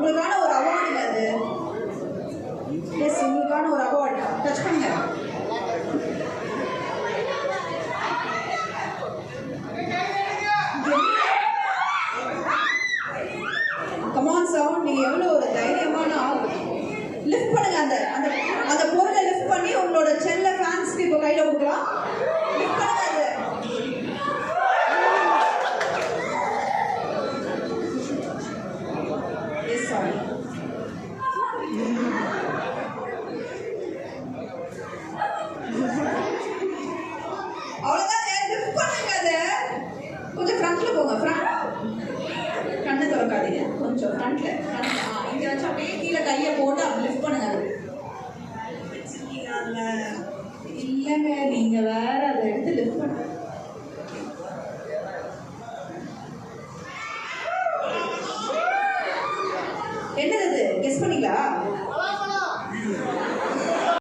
உங்களுக்கான ஒரு அவார்டுங்க அது. எஸ், உங்களுக்கான ஒரு அவார்டு. டச் பண்ணுங்க. கமான் சவுண்ட், நீங்க எவ்வளவு ஒரு தைரியமான ஆள். லிஃப்ட் பண்ணுங்க. அந்த அந்த அந்த பொருளை லிஃப்ட் பண்ணி உங்களோட செல்ல ஃபேன்ஸ்க்கு இப்போ கையில கொடுக்கலாம். லிஃப்ட் பண்ணுங்க. அது எஸ் சாரி. அவ்வளவுதான். லிஃப்ட் பண்ணுங்க. அது கொஞ்சம் ஃப்ரண்ட்ல போங்க. ஃப்ரண்ட் கண்ணை திறக்காதீங்க. கொஞ்சம் ஃப்ரண்ட்ல இங்க வச்சு அப்படியே கீழே கையை போட்டு அப்படி லிஃப்ட் பண்ணுங்க. இல்லைங்க, நீங்க வேற அதை எடுத்து லிஃப்ட் பண்ணுங்க. என்னது? கெஸ் பண்ணீங்களா?